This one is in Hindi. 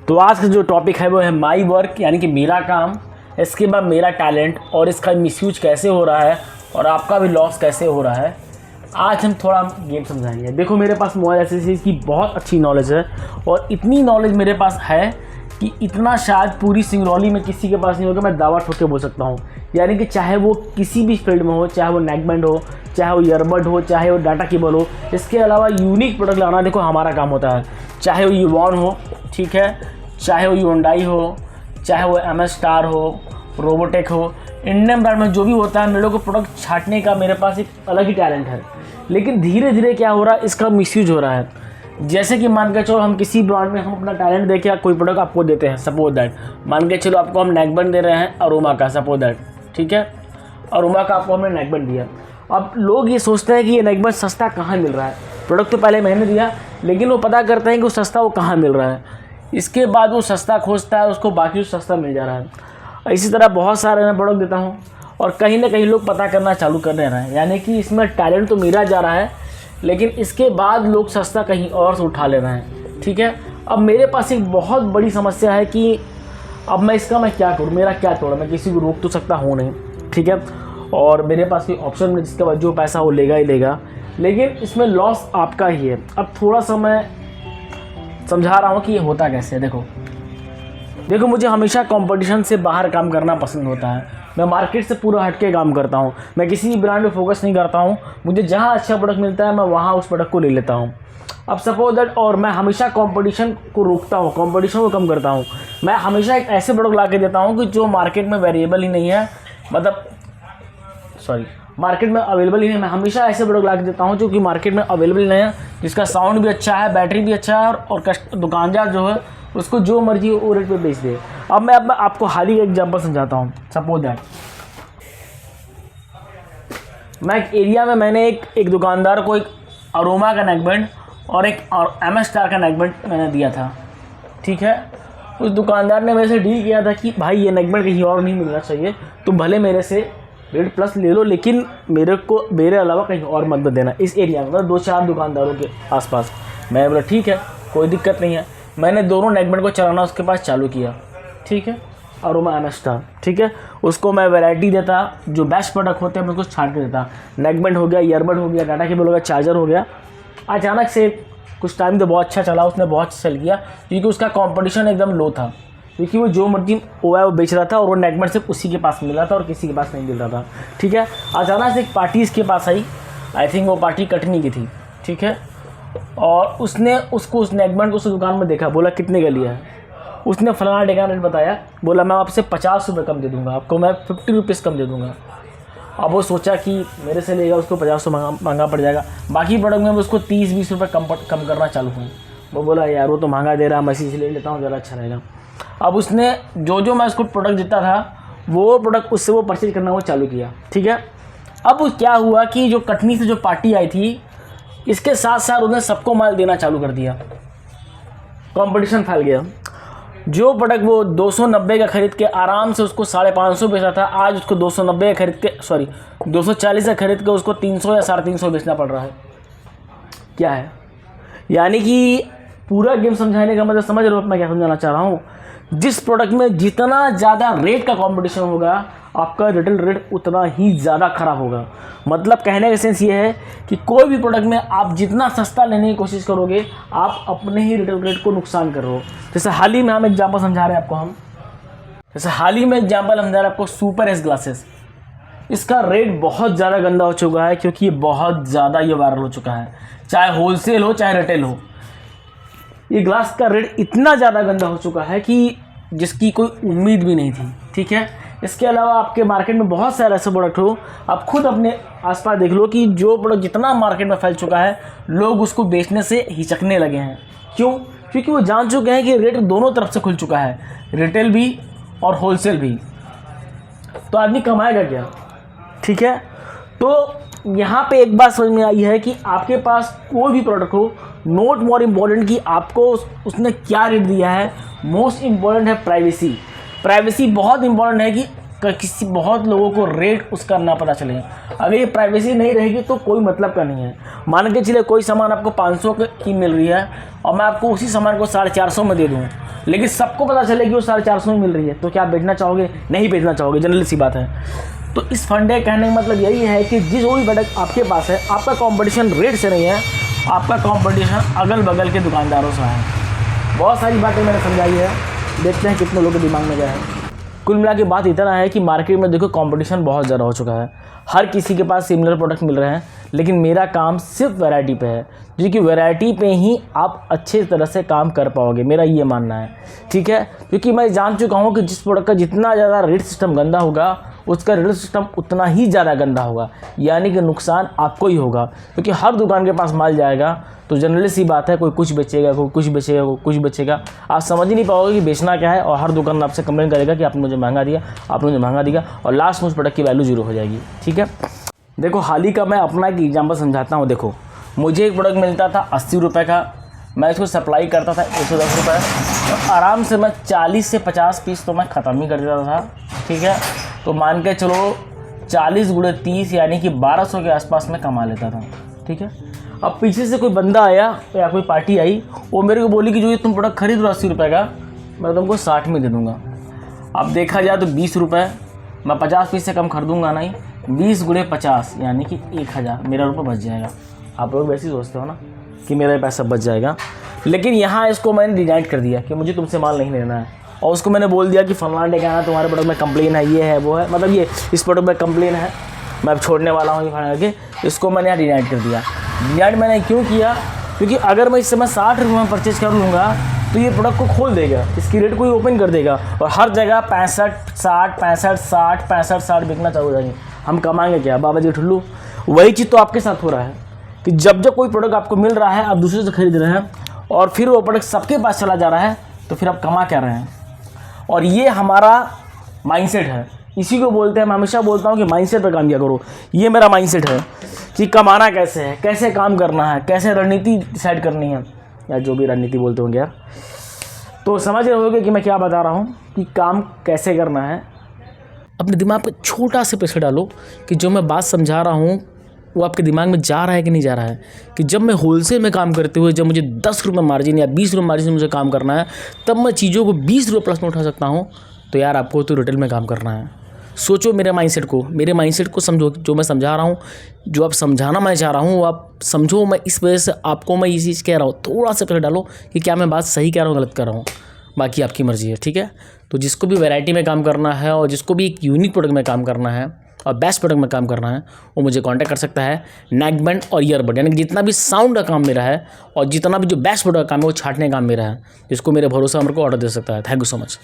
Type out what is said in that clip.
तो आज का जो टॉपिक है वो है माई वर्क, यानी कि मेरा काम, इसके बाद मेरा टैलेंट और इसका मिसयूज कैसे हो रहा है और आपका भी लॉस कैसे हो रहा है। आज हम थोड़ा गेम समझाएंगे। देखो, मेरे पास मोबाइल एक्सेसरीज की बहुत अच्छी नॉलेज है और इतनी नॉलेज मेरे पास है कि इतना शायद पूरी सिंगरौली में किसी के पास नहीं होगा। मैं दावा ठोक के बोल सकता हूँ, यानी कि चाहे वो किसी भी फील्ड में हो, चाहे वो नेकबैंड हो, चाहे वो ईयरबड हो, चाहे वो डाटा केबल हो, इसके अलावा यूनिक प्रोडक्ट लाना देखो हमारा काम होता है। चाहे वो यूवॉन हो, ठीक है, चाहे वो ह्युंडई हो, चाहे वो MS स्टार हो, रोबोटेक हो, इंडियन ब्रांड में जो भी होता है, मेरे को प्रोडक्ट छांटने का मेरे पास एक अलग ही टैलेंट है। लेकिन धीरे धीरे क्या हो रहा है, इसका मिसयूज हो रहा है। जैसे कि मान के चलो हम किसी ब्रांड में हम अपना टैलेंट देके कोई प्रोडक्ट आपको देते हैं, सपोज दैट मान के चलो आपको हम नेकबैंड दे रहे हैं अरोमा का, सपोज दैट, ठीक है, अरोमा का आपको हमने नेकबैंड दिया। अब लोग ये सोचते हैं कि ये नेकबैंड सस्ता कहाँ मिल रहा है। प्रोडक्ट तो पहले मैंने दिया, लेकिन वो पता करते हैं कि वो सस्ता वो कहाँ मिल रहा है। इसके बाद वो सस्ता खोजता है, उसको बाकी सस्ता मिल जा रहा है। इसी तरह बहुत सारे मैं प्रोडक्ट देता हूँ और कहीं ना कहीं लोग पता करना चालू कर दे रहे हैं, यानी कि इसमें टैलेंट तो मेरा जा रहा है, लेकिन इसके बाद लोग सस्ता कहीं और से उठा ले रहे हैं, ठीक है। अब मेरे पास एक बहुत बड़ी समस्या है कि अब मैं क्या करूँ, मेरा क्या तोड़ा। मैं किसी को रोक तो सकता हूँ नहीं, ठीक है, और मेरे पास कोई ऑप्शन नहीं जिसके बाद जो पैसा वो लेगा ही लेगा, लेकिन इसमें लॉस आपका ही है। अब थोड़ा सा मैं समझा रहा हूँ कि ये होता कैसे है। देखो मुझे हमेशा कंपटीशन से बाहर काम करना पसंद होता है। मैं मार्केट से पूरा हट के काम करता हूँ। मैं किसी भी ब्रांड पे फोकस नहीं करता हूँ। मुझे जहाँ अच्छा प्रोडक्ट मिलता है मैं वहाँ उस प्रोडक्ट को ले लेता हूँ। अब सपोज दैट, और मैं हमेशा कंपटीशन को रोकता हूँ, कंपटीशन को कम करता हूँ। मैं हमेशा एक ऐसे प्रोडक्ट ला के देता हूँ कि जो मार्केट में वेरिएबल ही नहीं है, मतलब मार्केट में अवेलेबल ही नहीं। मैं हमेशा ऐसे प्रोडक्ट ला के देता हूँ जो कि मार्केट में अवेलेबल नहीं है, जिसका साउंड भी अच्छा है, बैटरी भी अच्छा है, और दुकानदार जो है उसको जो मर्जी वो रेट पे बेच दे। अब मैं आपको हाल ही एग्जांपल समझाता हूँ। सपोज दैट मैं एक एरिया में मैंने एक दुकानदार को एक अरोमा का नेकबैंड और एक MS स्टार का नेकबैंड मैंने दिया था, ठीक है। उस दुकानदार ने मेरे से डील किया था कि भाई ये नेकबैंड कहीं और नहीं मिलना चाहिए, तुम भले मेरे से रेट प्लस ले लो, लेकिन मेरे अलावा कहीं और मत देना इस एरिया में, मतलब 2-4 दुकानदारों के आसपास। मैं बोला ठीक है, कोई दिक्कत नहीं है। मैंने दोनों नेकबैंड को चलाना उसके पास चालू किया, ठीक है, अरोमा MS स्टार, ठीक है। उसको मैं वैरायटी देता, जो बेस्ट प्रोडक्ट होते हैं मैं उसको छांट के देता। नेकबैंड हो गया, ईयरबड हो गया, डाटा केबल हो गया, चार्जर हो गया। अचानक से कुछ टाइम तो बहुत अच्छा चला, उसने बहुत सेल किया, क्योंकि उसका कॉम्पिटिशन एकदम लो था, क्योंकि वो जो मर्जी वो बेच रहा था और वो नेकबैंड सिर्फ उसी के पास मिल रहा था और किसी के पास नहीं मिल रहा था, ठीक है। अचानक से एक पार्टी इसके पास आई, आई थिंक वो पार्टी कटनी की थी, ठीक है, और उसने उस नेकबैंड को उस दुकान में देखा, बोला कितने का लिया है। उसने फलाना डेका रेट बताया, बोला मैं आपसे 50 रुपये कम दे दूँगा, आपको मैं 50 रुपीज़ कम दे दूँगा। अब वो सोचा कि मेरे से लेगा, उसको 50 महंगा पड़ जाएगा, बाकी प्रोडक्ट में उसको 30-20 रुपये कम करना चालू हुआ। वो बोला यार वो तो महंगा दे रहा है, मैं इसी से ले लेता हूँ, ज़्यादा अच्छा रहेगा। अब उसने जो मैं उसको प्रोडक्ट देता था, वो प्रोडक्ट उससे वो परचेज करना वो चालू किया, ठीक है। अब क्या हुआ कि जो कटनी से जो पार्टी आई थी, इसके साथ साथ उसने सबको माल देना चालू कर दिया, कंपटीशन फैल गया। जो प्रोडक्ट वो 290 का खरीद के आराम से उसको 550 बेचा था, आज उसको 240 का खरीद के उसको 300 या 350 बेचना पड़ रहा है। क्या है, यानी कि पूरा गेम समझाने का मतलब समझ रहे हो मैं क्या समझाना चाह रहा हूँ। जिस प्रोडक्ट में जितना ज़्यादा रेट का कंपटीशन होगा, आपका रिटेल रेट उतना ही ज़्यादा खराब होगा। मतलब कहने का सेंस ये है कि कोई भी प्रोडक्ट में आप जितना सस्ता लेने की कोशिश करोगे, आप अपने ही रिटेल रेट को नुकसान कर रहे हो। जैसे हाल ही में हम एग्जाम्पल समझा रहे हैं आपको, सुपर एस ग्लासेस। इसका रेट बहुत ज़्यादा गंदा हो चुका है, क्योंकि ये बहुत ज़्यादा वायरल हो चुका है, चाहे होलसेल हो चाहे रिटेल हो। ये ग्लास का रेट इतना ज़्यादा गंदा हो चुका है कि जिसकी कोई उम्मीद भी नहीं थी, ठीक है। इसके अलावा आपके मार्केट में बहुत सारे ऐसे प्रोडक्ट हो, आप खुद अपने आसपास देख लो कि जो प्रोडक्ट जितना मार्केट में फैल चुका है, लोग उसको बेचने से हिचकने लगे हैं। क्यों? क्योंकि वो जान चुके हैं कि रेट दोनों तरफ से खुल चुका है, रिटेल भी और होलसेल भी। तो आदमी कमाएगा क्या, ठीक है। तो यहाँ पे एक बात समझ में आई है कि आपके पास कोई भी प्रोडक्ट हो, नॉट मोर इम्पॉर्टेंट कि आपको उसने क्या रेट दिया है, मोस्ट इम्पॉर्टेंट है प्राइवेसी। प्राइवेसी बहुत इंपॉर्टेंट है कि बहुत लोगों को रेट उसका ना पता चले। अगर ये प्राइवेसी नहीं रहेगी तो कोई मतलब का नहीं है। मान के चलिए कोई सामान आपको 500 की मिल रही है और मैं आपको उसी सामान को 450 में दे दूँ, लेकिन सबको पता चले कि वो 450 में मिल रही है, तो क्या आप बेचना चाहोगे? नहीं बेचना चाहोगे, जनरल सी बात है। तो इस फंडे कहने का मतलब यही है कि जिस वो भी प्रोडक्ट आपके पास है, आपका कंपटीशन रेट से नहीं है, आपका कंपटीशन अगल बगल के दुकानदारों से है। बहुत सारी बातें मैंने समझाई है, देखते हैं कितने लोगों के दिमाग में क्या है। कुल मिला के बात इतना है कि मार्केट में देखो कंपटीशन बहुत ज़्यादा हो चुका है, हर किसी के पास सिमिलर प्रोडक्ट मिल रहे हैं, लेकिन मेरा काम सिर्फ वैरायटी पे है, क्योंकि वैरायटी पे ही आप अच्छे तरह से काम कर पाओगे, मेरा ये मानना है, ठीक है। क्योंकि मैं जान चुका हूँ कि जिस प्रोडक्ट का जितना ज़्यादा रेट सिस्टम गंदा होगा, उसका रेट सिस्टम उतना ही ज़्यादा गंदा होगा, यानी कि नुकसान आपको ही होगा, क्योंकि हर दुकान के पास माल जाएगा तो जनरली सी बात है, कोई कुछ बेचेगा, कोई कुछ बेचेगा, कोई कुछ बेचेगा, आप समझ ही नहीं पाओगे कि बेचना क्या है, और हर दुकान आपसे कंप्लेन करेगा कि आपने मुझे महंगा दिया, आपने मुझे महंगा दिया, और लास्ट में उस प्रोडक्ट की वैल्यू जीरो हो जाएगी, ठीक है। देखो हाल ही का मैं अपना एक एग्जाम्पल समझाता हूँ। देखो मुझे एक प्रोडक्ट मिलता था 80 रुपये का, मैं इसको सप्लाई करता था 110 रुपये, तो आराम से मैं 40 से 50 पीस तो मैं ख़त्म ही कर देता था, ठीक है। तो मान के चलो 40 × 30 यानी कि 1200 के आसपास में कमा लेता था, ठीक है। अब पीछे से कोई बंदा आया या कोई पार्टी आई, वो मेरे को बोली कि जो ये तुम प्रोडक्ट खरीद रहे हो 80 रुपये का, मैं तुमको 60 में दे दूँगा। अब देखा जाए तो 20 रुपये, मैं 50 पीस से कम खरीदूँगा नहीं, 20 × 50 यानी कि 1000 मेरा रुपये बच जाएगा। आप लोग वैसे ही सोचते हो ना कि मेरा पैसा बच जाएगा, लेकिन यहाँ इसको मैंने डिनाइट कर दिया कि मुझे तुमसे माल नहीं लेना है, और उसको मैंने बोल दिया कि फलाना डे कहना तुम्हारे प्रोडक्ट में कंप्लेन है, ये है वो है, मतलब ये इस प्रोडक्ट में कंप्लेन है, मैं अब छोड़ने वाला हूँ, ये फलाना करके इसको मैंने यहाँ डिनाइट कर दिया। डिनाइट मैंने क्यों किया? क्योंकि अगर मैं इस समय 60 रुपये में परचेज कर लूँगा तो ये प्रोडक्ट को खोल देगा, इसकी रेट को ही ओपन कर देगा, और हर जगह 65, 60, 65, 60, 65, 60 बिकना चालू हो जाएंगे। हम कमाएंगे क्या बाबा जी ठुल्लू? वही चीज़ तो आपके साथ हो रहा है कि जब जब कोई प्रोडक्ट आपको मिल रहा है, आप दूसरे से खरीद रहे हैं, और फिर वो प्रोडक्ट सबके पास चला जा रहा है, तो फिर आप कमा क्या रहे हैं? और ये हमारा माइंडसेट है, इसी को बोलते हैं, मैं हमेशा बोलता हूँ कि माइंडसेट पर काम किया करो। ये मेरा माइंडसेट है कि कमाना कैसे है, कैसे काम करना है, कैसे रणनीति डिसाइड करनी है, या जो भी रणनीति बोलते होंगे यार। तो समझ रहे होगे कि मैं क्या बता रहा हूँ कि काम कैसे करना है। अपने दिमाग पे छोटा सा प्रेशर डालो कि जो मैं बात समझा रहा हूँ वो आपके दिमाग में जा रहा है कि नहीं जा रहा है। कि जब मैं होलसेल में काम करते हुए, जब मुझे 10 रुपये मार्जिन या 20 रुपये मार्जिन से मुझे काम करना है, तब मैं चीज़ों को 20 रुपये प्लस में उठा सकता हूँ, तो यार आपको तो रिटेल में काम करना है। सोचो मेरे माइंडसेट को समझो, जो मैं समझा रहा हूँ, जो आप समझाना मैं चाह रहा हूँ वो आप समझो। मैं इस वजह से आपको मैं ये चीज़ कह रहा हूँ, थोड़ा सा प्रेशर डालो कि क्या मैं बात सही कह रहा हूँ, गलत कर रहा हूँ, बाकी आपकी मर्ज़ी है, ठीक है। तो जिसको भी वैरायटी में काम करना है, और जिसको भी एक यूनिक प्रोडक्ट में काम करना है, और बेस्ट प्रोडक्ट में काम करना है, वो मुझे कांटेक्ट कर सकता है। नेकबैंड और ईयरबड, यानी कि जितना भी साउंड का काम मेरा है, और जितना भी जो बेस्ट प्रोडक्ट का काम है, वो छांटने का काम मेरा है। जिसको मेरे भरोसा मेरे को ऑर्डर दे सकता है। Thank you so much.